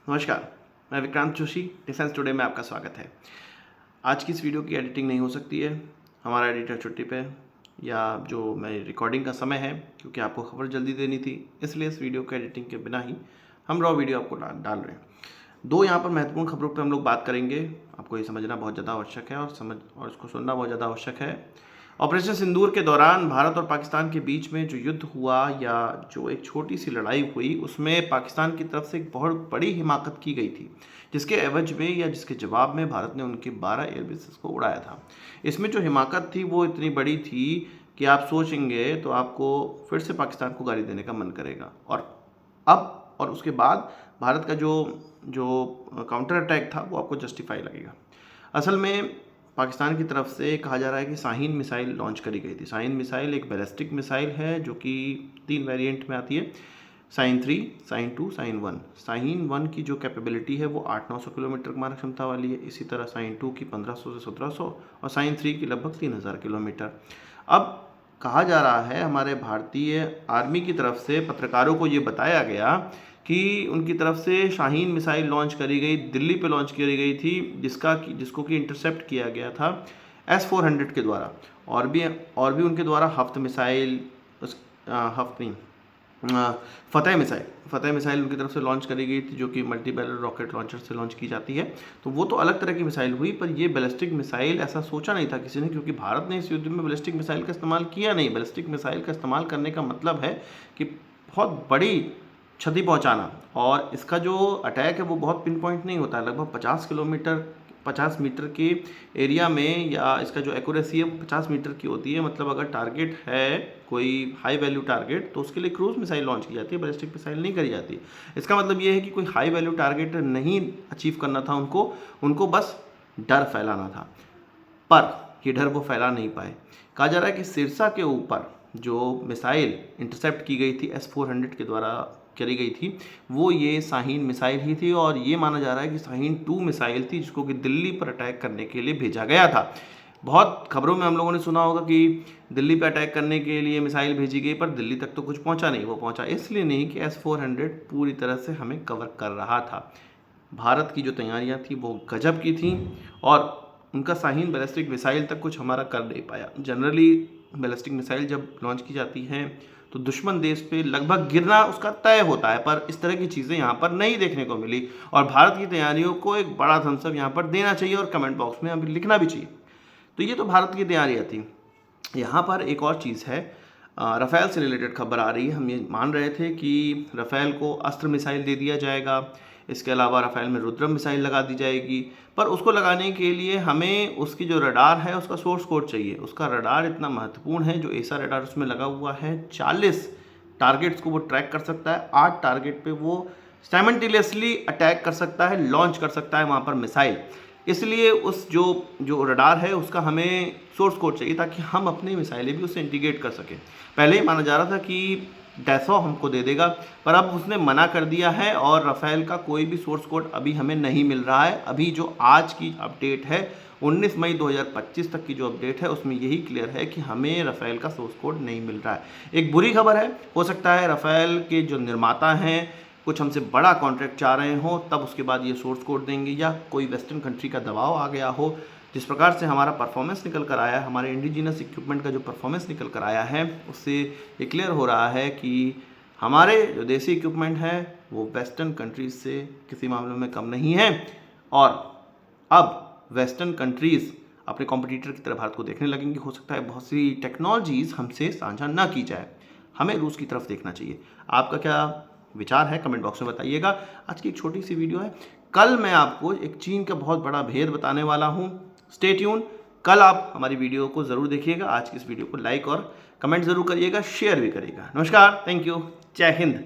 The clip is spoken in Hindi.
नमस्कार, मैं विक्रांत जोशी, डिफेंस टुडे में आपका स्वागत है। आज की इस वीडियो की एडिटिंग नहीं हो सकती है, हमारा एडिटर छुट्टी पे है, या जो मैं रिकॉर्डिंग का समय है क्योंकि आपको खबर जल्दी देनी थी, इसलिए इस वीडियो के एडिटिंग के बिना ही हम रॉ वीडियो आपको डाल रहे हैं। दो यहाँ पर महत्वपूर्ण खबरों पे हम लोग बात करेंगे। आपको ये समझना बहुत ज़्यादा आवश्यक है और इसको सुनना बहुत ज़्यादा आवश्यक है। ऑपरेशन सिंदूर के दौरान भारत और पाकिस्तान के बीच में जो युद्ध हुआ या जो एक छोटी सी लड़ाई हुई, उसमें पाकिस्तान की तरफ से एक बहुत बड़ी हिमाकत की गई थी, जिसके एवज में या जिसके जवाब में भारत ने उनके 12 एयरबेसेस को उड़ाया था। इसमें जो हिमाकत थी वो इतनी बड़ी थी कि आप सोचेंगे तो आपको फिर से पाकिस्तान को गाली देने का मन करेगा। और उसके बाद भारत का जो जो काउंटर अटैक था वो आपको जस्टिफाई लगेगा। असल में पाकिस्तान की तरफ से कहा जा रहा है कि शाहीन मिसाइल लॉन्च करी गई थी। शाहीन मिसाइल एक बैलिस्टिक मिसाइल है जो कि 3 वेरिएंट में आती है, शाहीन 3, शाहीन 2, शाहीन 1। शाहीन 1 की जो कैपेबिलिटी है वो 800-900 किलोमीटर मारक क्षमता वाली है। इसी तरह शाहीन 2 की 1500 से 1700 और शाहीन 3 की लगभग 3000 किलोमीटर। अब कहा जा रहा है, हमारे भारतीय आर्मी की तरफ से पत्रकारों को ये बताया गया कि उनकी तरफ से शाहीन मिसाइल लॉन्च करी गई, दिल्ली पे लॉन्च करी गई थी, जिसको कि इंटरसेप्ट किया गया था S-400 के द्वारा। और भी उनके द्वारा हफ्त मिसाइल, हफ्त नहीं, फतेह मिसाइल उनकी तरफ से लॉन्च करी गई थी, जो कि मल्टी बैरल रॉकेट लॉन्चर से लॉन्च की जाती है। तो वो तो अलग तरह की मिसाइल हुई, पर ये बैलिस्टिक मिसाइल ऐसा सोचा नहीं था किसी ने, क्योंकि भारत ने इस युद्ध में बैलिस्टिक मिसाइल का इस्तेमाल किया नहीं। बैलिस्टिक मिसाइल का इस्तेमाल करने का मतलब है कि बहुत बड़ी क्षति पहुंचाना, और इसका जो अटैक है वो बहुत पिन पॉइंट नहीं होता है। लगभग 50 मीटर के एरिया में, या इसका जो एक्यूरेसी है 50 मीटर की होती है। मतलब अगर टारगेट है कोई हाई वैल्यू टारगेट, तो उसके लिए क्रूज मिसाइल लॉन्च की जाती है, बैलिस्टिक मिसाइल नहीं करी जाती। इसका मतलब ये है कि कोई हाई वैल्यू टारगेट नहीं अचीव करना था उनको बस डर फैलाना था, पर ये डर वो फैला नहीं पाए। कहा जा रहा है कि सिरसा के ऊपर जो मिसाइल इंटरसेप्ट की गई थी S-400 के द्वारा करी गई थी, वो ये शाहीन मिसाइल ही थी, और ये माना जा रहा है कि शाहीन 2 मिसाइल थी, जिसको कि दिल्ली पर अटैक करने के लिए भेजा गया था। बहुत खबरों में हम लोगों ने सुना होगा कि दिल्ली पर अटैक करने के लिए मिसाइल भेजी गई, पर दिल्ली तक तो कुछ पहुंचा नहीं। वो पहुंचा इसलिए नहीं कि S-400 पूरी तरह से हमें कवर कर रहा था। भारत की जो तैयारियां थी वो गजब की थी, और उनका शाहीन बैलिस्टिक मिसाइल तक कुछ हमारा कर नहीं पाया। जनरली बैलिस्टिक मिसाइल जब लॉन्च की जाती हैं तो दुश्मन देश पे लगभग गिरना उसका तय होता है, पर इस तरह की चीज़ें यहाँ पर नहीं देखने को मिली, और भारत की तैयारियों को एक बड़ा थम्स अप यहाँ पर देना चाहिए, और कमेंट बॉक्स में अभी लिखना भी चाहिए। तो ये तो भारत की तैयारियाँ थी। यहाँ पर एक और चीज़ है, राफेल से रिलेटेड खबर आ रही है। हम ये मान रहे थे कि राफेल को अस्त्र मिसाइल दे दिया जाएगा, इसके अलावा राफेल में रुद्रम मिसाइल लगा दी जाएगी, पर उसको लगाने के लिए हमें उसकी जो रडार है उसका सोर्स कोड चाहिए। उसका रडार इतना महत्वपूर्ण है, जो ऐसा रडार उसमें लगा हुआ है 40 टारगेट्स को वो ट्रैक कर सकता है। 8 टारगेट पे वो साइमल्टेनियसली अटैक कर सकता है, लॉन्च कर सकता है वहाँ पर मिसाइल। इसलिए उस जो रडार है उसका हमें सोर्स कोड चाहिए, ताकि हम अपनी मिसाइलें भी उससे इंटीग्रेट कर सकें। पहले ही माना जा रहा था कि डैसो हमको दे देगा, पर अब उसने मना कर दिया है, और राफेल का कोई भी सोर्स कोड अभी हमें नहीं मिल रहा है। अभी जो आज की अपडेट है 19 मई 2025 तक की जो अपडेट है, उसमें यही क्लियर है कि हमें राफेल का सोर्स कोड नहीं मिल रहा है। एक बुरी खबर है, हो सकता है राफेल के जो निर्माता हैं कुछ हमसे बड़ा कॉन्ट्रैक्ट चाह रहे हो, तब उसके बाद ये सोर्स कोड देंगे, या कोई वेस्टर्न कंट्री का दबाव आ गया हो। जिस प्रकार से हमारा परफॉर्मेंस निकल कर आया है, हमारे इंडिजिनस इक्विपमेंट का जो परफॉर्मेंस निकल कर आया है, उससे ये क्लियर हो रहा है कि हमारे जो देसी इक्विपमेंट है वो वेस्टर्न कंट्रीज से किसी मामले में कम नहीं है, और अब वेस्टर्न कंट्रीज़ अपने कॉम्पिटिटर की तरफ भारत को देखने लगेंगे। हो सकता है बहुत सी टेक्नोलॉजीज़ हमसे साझा ना की जाए, हमें रूस की तरफ देखना चाहिए। आपका क्या विचार है, कमेंट बॉक्स में बताइएगा। आज की एक छोटी सी वीडियो है, कल मैं आपको एक चीन का बहुत बड़ा भेद बताने वाला हूँ। स्टे ट्यून, कल आप हमारी वीडियो को ज़रूर देखिएगा। आज की इस वीडियो को लाइक और कमेंट ज़रूर करिएगा, शेयर भी करिएगा। नमस्कार, थैंक यू, जय हिंद।